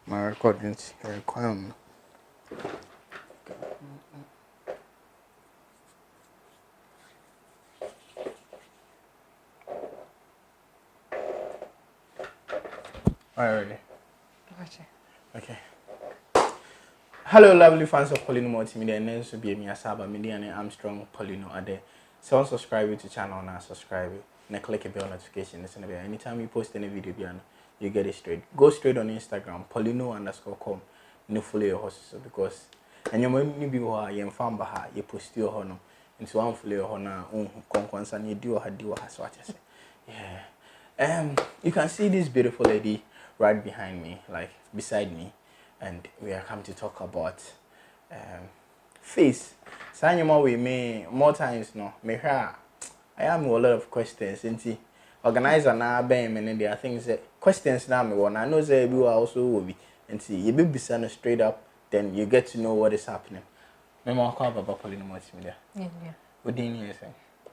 My recordings requirement. Alright. Okay. Hello, lovely fans of Poleeno Multimedia. And this will be me, Asaba Media, and Armstrong Poleeno. Are there? So subscribe to the channel and subscribe and click a bell notification. Anytime you post any video, you get it straight. Go straight on Instagram, Poleeno_com. No follow your horses because and you may be who you found by you post your honor into one follow your honor conquest and you do has what I say. Yeah. You can see this beautiful lady right behind me, like beside me, and we are come to talk about face. So we may more times no me I am a lot of questions and organizer now ben and there are things that questions now me one I know say you also will be and see you be beside straight up then you get to know what is happening. Me more call about Poleeno Multimedia. Yeah. What do you need say?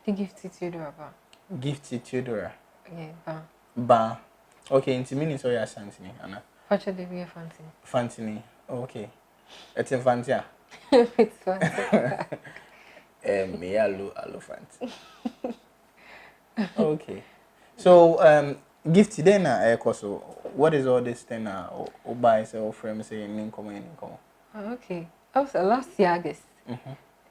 The gifted Theodora. Gifted Theodora. Yeah, ba. Okay, into minutes or your Santini, Anna. What should they be a fancy? Fantini. Okay. It's in Fantia. It's fancy. Me allo fancy. Okay. So gift then so what is all this thing or buy say or frame say income. Okay. I was last year August.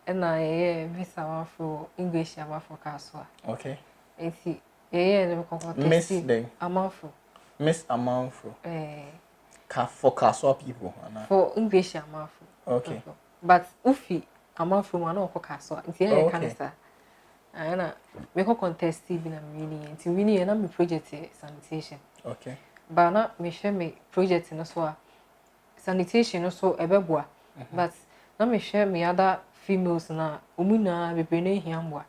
And I miss our for English for Castle. Okay. And see Miss them. Amalfo. Miss Amalfo. For Castle people. For English Amalfo. Okay. But Ufi Amalfo man or Castle. It's here cancer. And we go contest even I'm winning until winning and I'm project sanitation. Okay. But not me share me project in a sanitation also a beboa. But not me share me other females na umuna be bene hiamwa.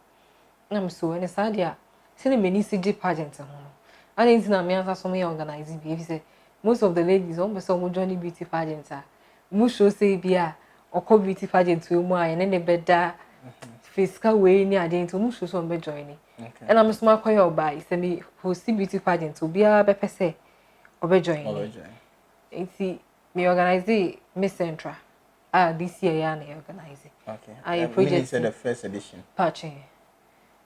I'm so in a sadia. Send a mini CG pageant. I didn't know me answer so many organizing behavior. Most of the ladies almost so Johnny Beauty Pageant. Most show say beer or call beauty pageant to more and then the better fiscal way near the into most shows on be joining. And I'm a small choir by send me who see beauty pageant to be a better say or be joining. And see me organize the Miss Centra. This year I organize it. Okay. I project the first edition. Patching.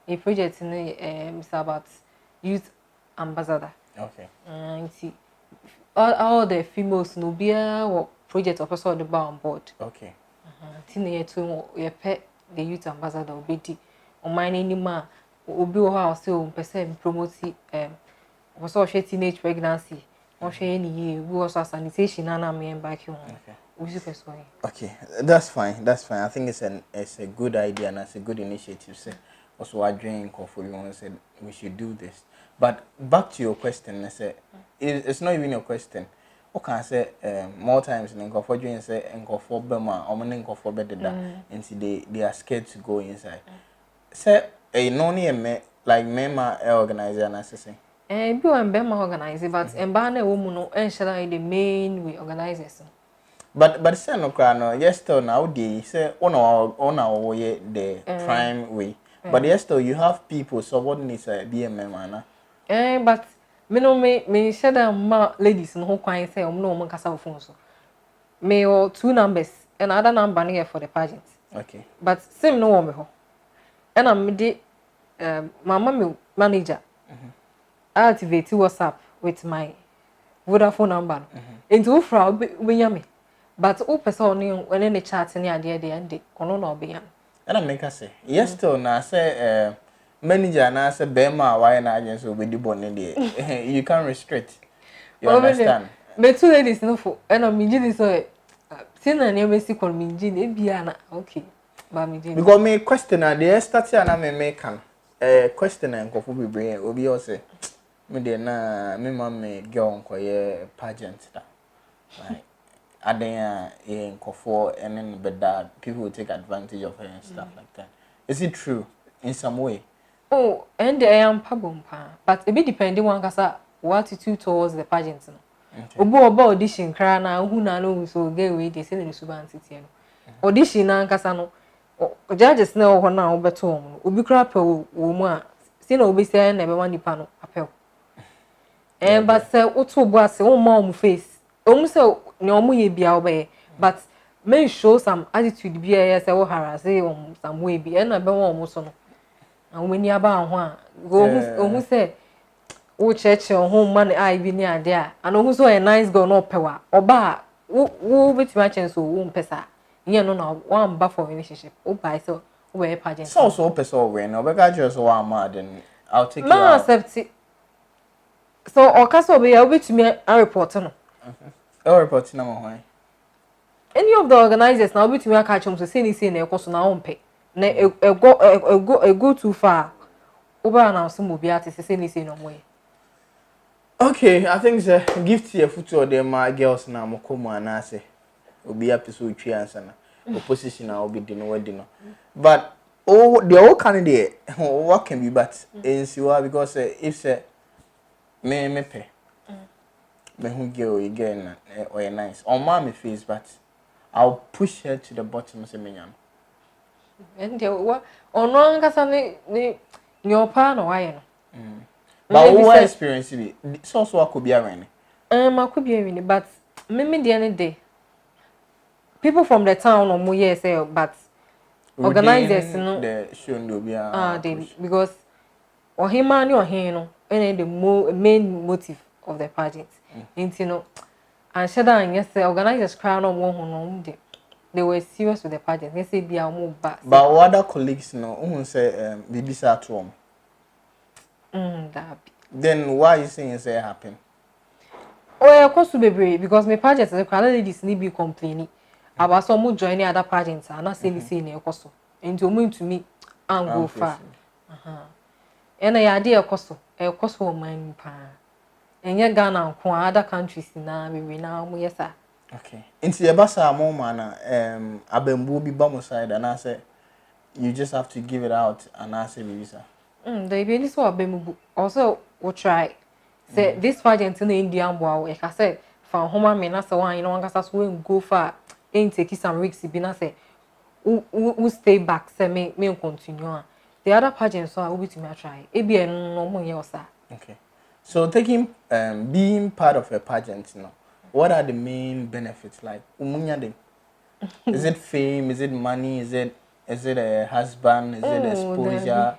A project is about youth ambassador. Okay. And see all the females no be a project officer on the bar on board. Okay. Tina to your pet the youth ambassador obedi on mine anymore obi o house so person promote was all teenage pregnancy or share any year we was sanitation and I'm back home. Okay, that's fine. I think it's a good idea and it's a good initiative. So also I drink for you and said we should do this. But back to your question, I said it's not even your question. Okay, I say more times and go for drink say and go for Burma or man go for better than and see they are scared to go inside. Say a noni me like member organizer and assessing. Be one Burma organizer, but embana woman no ensure the main way organizers. But say no cry no yes still now they say on our way the prime way. But yes still you have people subordinates BMM but me share them ladies no kwan say no man kasa phone so. Me or 2 numbers and other number here for the pageant. Okay. But same no one me ho. And I'm the mama manager. I activate WhatsApp with my Vodafone number. Into fra we yami. But all person when any chat any idea they end ono no be yan. And I make her say yes still na say manager na say bema why na agency we di born there. You can't restrict. You understand? But 2 ladies no for and I'm this so tin na near see call me e bia na okay. Ba me dey. Because me question na the start na me make am. Question na nkofo be bring obi o say me dey na me ma me girl nkoye pageant da. Right. Aden nkofo and then but that people will take advantage of her and stuff like that. Is it true in some way? Oh, and I am pabompa. But it be depending on what attitude towards the pageant. Obo audition cry na who na no so get away they say the suban city. Audition na nkasa no judges na ho na obeto omo. Obi kra pe wo mu a see na obi say na be wan nipa no apel. But say oto bo ase wo ma omo face almost no more ye be away, but may show some attitude be as I will harass some way be and I be almost on. And when you about one, go who say, oh, church or home money I be near there, and also a nice girl no power or bar, who with my chance won't pesa. You know, one buffer relationship, oh, by so, where pageant. So, person when, no, but just one mad and I'll take you Ma out. accept it. So, or castle be able to me a report on. A report number one. Any of the organizers now between me catch them to say anything a cost now on pay. Ne go too far. Over and now some will be artists say anything no way. Okay, I think the gift here for them my girls now mokoma and I say will be episode 3 answer na opposition will be the wedding. But oh the old candidate what can be but in Siwa because if say me pay me who girl again or nice on mommy face but I'll push her to the bottom say me And what on one cassa ni your pan or why no. But what experience be so I could be around. I could be a but maybe the other day. People from the town or more yes, but organizers no the show no be they because or him man or him no and the main motive of the pageant. You know, and Shada and yes, the organizers crown on one no they were serious with the pageant. They say be our move back. But other colleagues no who say BBC at home. Then why you saying say happen? Oh, of course to be brave because my pageant the crowd ladies need be complaining about some joining other pageants and not saying the same cost. And to me and go far. And I idea cost for mine pa. And yet Ghana and other countries now we now yes sir. Okay. Into your basa more man abembu bi bamo side and I say you just have to give it out and I say visa. They be this what abembu also we'll try. Say this pageant in the Indian boy, like I said, from home men as one, you know, one cast will go far, ain't take some risks, be not say, who stay back, say me continue. The other pageants so I will be to me try. It be a normal year, sir. Okay. So taking being part of a pageant, you know, what are the main benefits like? Is it fame? Is it money? Is it a husband? Is it exposure?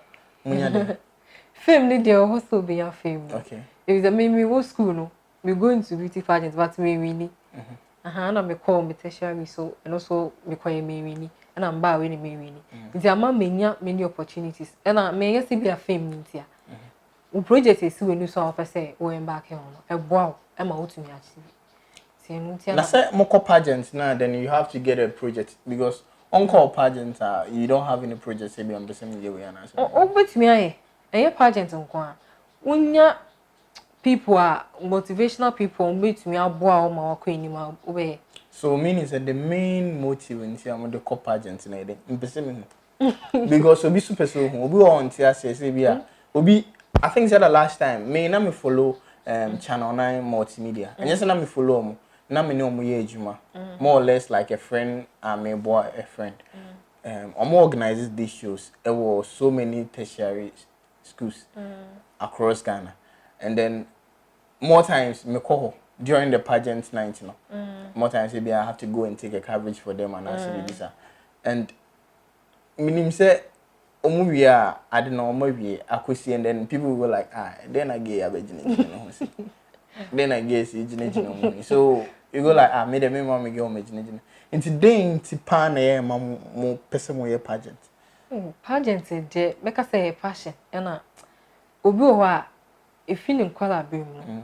Fame need your also be a fame. Okay. If the me go school no, we go into beauty pageants, but me really. And I call me tertiary so and also me call me really. And I'm bad when me really. It's a man many opportunities. And I may yes be a fame nintia. We project is when you saw per se or embark on a wow. I'm out to me actually. Now say more pageants now, then you have to get a project because on-call pageants you don't have any projects maybe on the same year we are now. Oh, but me a pageant on kwa. Unya people are motivational people meet me aboa my queen ma obey. So meaning that the main motive in the the pageant na dey impese because obi super so obi on tia say bia obi I think said the last time me na me follow channel 9 multimedia and yes na me follow mo na me no mo ye adwuma more or less like a friend and a boy a friend organizes these shows there were so many tertiary schools across Ghana and then more times me call during the pageant night, you know. More times maybe I have to go and take a coverage for them and actually visa. And minim say omuwia I don't know omuwia akosi and then people were like then I get abegine then I guess you so you go like me the me mama get omegine into day into pan e mo person mo pageant. Pageant dey make us say passion and obi o ha e feeling color be mu.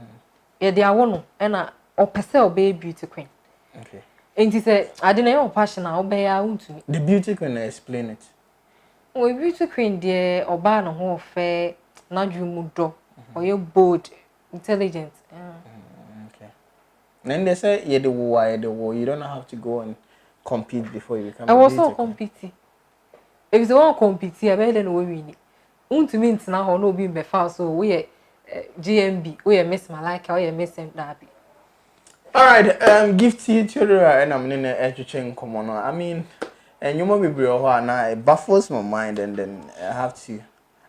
Yeah, they are one and or person obey beauty queen. Okay. And he said, I didn't know passion I'll obey out to me. The beauty queen explain it. Oh, beauty queen dear or ban a whole fair, not you mudo or you're bold, intelligent. Okay. Then they say yeah the war you don't have to go and compete before you become I was so competing. If it's one compete, I better than we win. To mean now no being before so we GMB, we miss Malika, we miss Darby. Alright, gift to children and I'm in a common. I mean, and you might be real now it baffles my mind and then I have to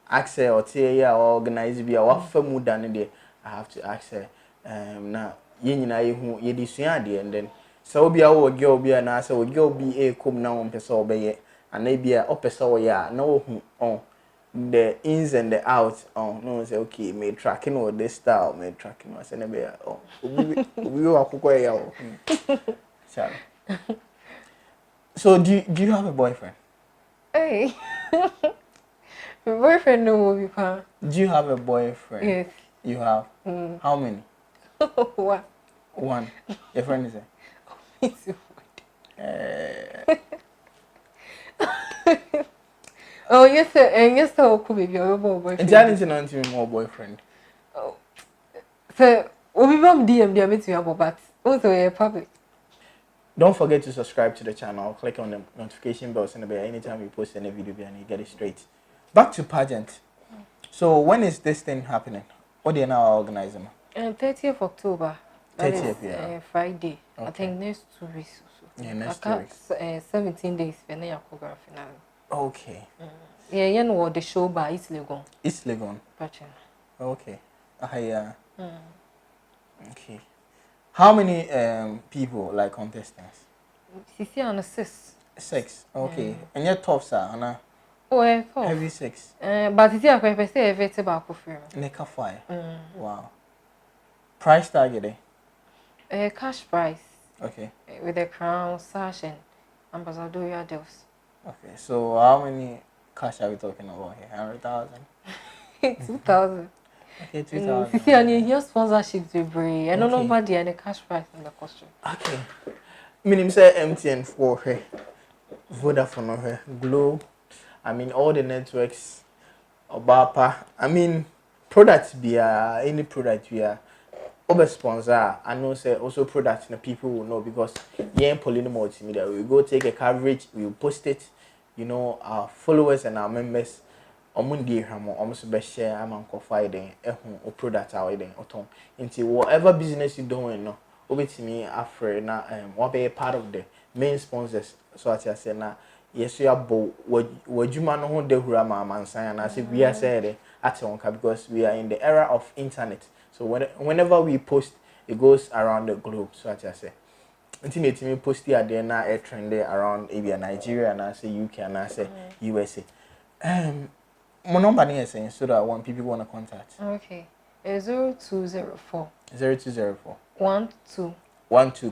ask her or tell her or organize be a what for mood than there. I have to ask her now ye nyina ye hu ye di sua ade and then so obi a wo girl bi na say wo girl bi e kom na won pese obeye ana bi a opese wo ya na wo hu on the ins and the outs no say okay me tracking with this style me tracking was na be obi wa kokko ya wo sorry. So do you have a boyfriend? Hey. My boyfriend no will be fine. Do you have a boyfriend? Yes. You have? How many? What? One. Your friend is there? It's oh yes sir, and yes sir, could be your boyfriend. And Janice is more boyfriend. Oh, so we from DM they meet you about, but also a public. Don't forget to subscribe to the channel. Click on the notification bell so anytime we post any video and you get it straight. Back to pageant. So when is this thing happening? What do you now organizing? 30th October. 30th, yeah. Friday. Okay. I think next 2 weeks or so. Yeah, next 2 weeks. 17 days for the choreography now. Okay. Yeah, you know the show by East Legon. East Legon. Okay. Yeah. Okay. How many people like contestants? 6. 6. Okay. And your tops are Anna. Oh, tough. Every 6. But it's a say every tobacco firm. Neka fire. Wow. Price target Cash prize. Okay. With the crown, sash, and ambassadorial deals. Okay. So how many cash are we talking about here? 100,000. 2,000. Okay, 2,000. See, and here sponsorships to bring. I don't know about the cash price in the costume. Okay. Minimum say MTN for her, Vodafone her, Glow. I mean all the networks. Obapa. I mean products be any product we are. Over sponsor. I know say also products the people will know because yeah, Poleeno Multimedia. We go take a coverage. We will post it. You know our followers and our members. Omundi hamo almost be share am confide den ehun o product our den oton into whatever business you doing no obetimi afre na what be part of the main sponsors so as I say na yes you abo wajuma no ho dehura ma mansan na say we are said at onka because we are in the era of internet so whenever we post it goes around the globe so as I say until me post here there na a trend around maybe Nigeria and I say UK and I say USA. My number is saying so that when people want to contact. Okay. 0204 0204 12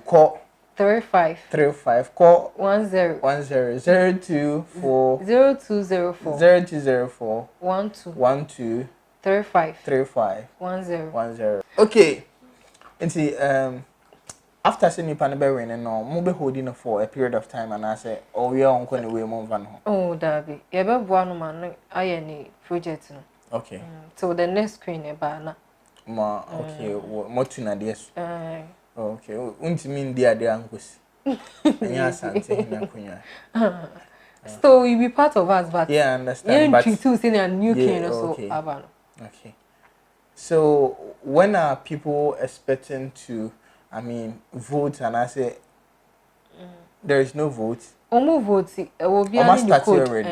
call 35 call 10 0204 0204 12 35 10. Okay. And see after seeing you pan and no mo be holding for a period of time and I say oh we are on the way mo van ho. Oh Dabi. You be bua no man ayɛ project no. Okay. So the next screen e ba na. Ma okay mo tuna this. Okay. Untimi ndi ade ankosi. Anya asante na kunya. So you be part of us but yeah, I understand but you too seen a new king okay. so aba no. Okay. So when are people expecting to vote and I say there is no vote. Omo vote will be the code already.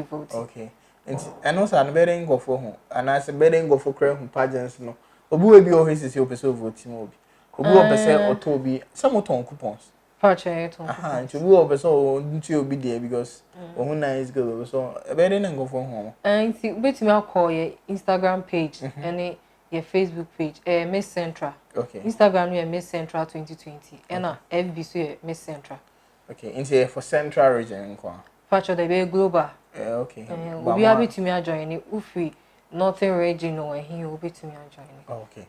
Vote. Okay. And also I'm better go for home. And I say better go for crane pageants no. Obi we be always say person vote mo bi. Obi o person auto bi some auto coupons. Pache to. And obi o person nti obi there because ohun nice go so better than go for home. And see betimi call your Instagram page and your Facebook page Miss Central. Okay. Instagram your Miss Central 2020 and FB so your Miss Central. Okay, into for Central region nko. Pacho dey be global. Okay. Obi abetumi join it ufi Northern region or he obetumi join it. Okay.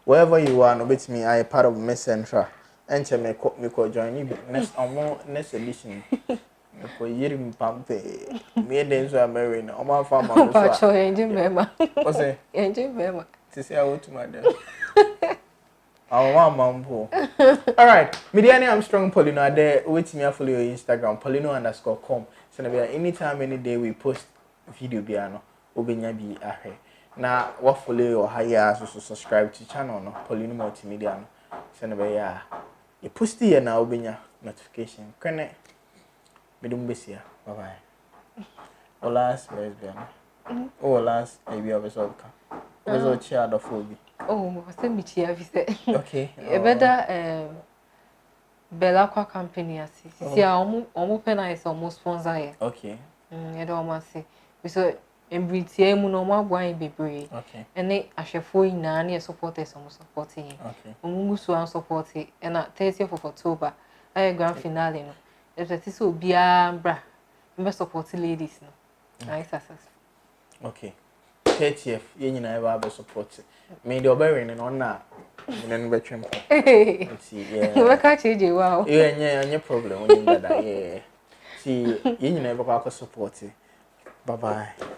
Wherever you are, no betumi I part of Miss Central. Enche me ko join you next edition. Ko yirim pampe. Me den so amere na. Omo afa ma so. Pacho engine mema. O say engine mema. To say I want to my dem. Mambo. All right. Mediani Armstrong Poleeno. There, wait me follow your Instagram Poleeno_com. So now anytime, any day we post video biano, obenya bi ahe. Now what follow your higher so subscribe to channel no Poleeno Multimedia no. So now you post here now obenya notification. Kene. Medum besia. Bye bye. Olas lesbian. Oh last maybe I was okay. Was all chair the phobia. Oh, mo se mi chia fi se. Okay. E beda Bella kwa company ase. Sisi a omo pe na ese omo sponsor ye. Okay. E do omo ase. So embritie mu no omo agwan bebre. Okay. Ene ahwefo ina na supporters omo supporting. Okay. Omo musu an support e na 30th of October. Aye grand finale no. E tete so bia bra. Mbe support ladies no. I successful. Okay. 30th, you nyina eba be support. Me the obewin no na no betwem. See, yeah. You work out change wow. Yeah, any problem when you that. Yeah. See, you nyina eba ko support. Bye bye.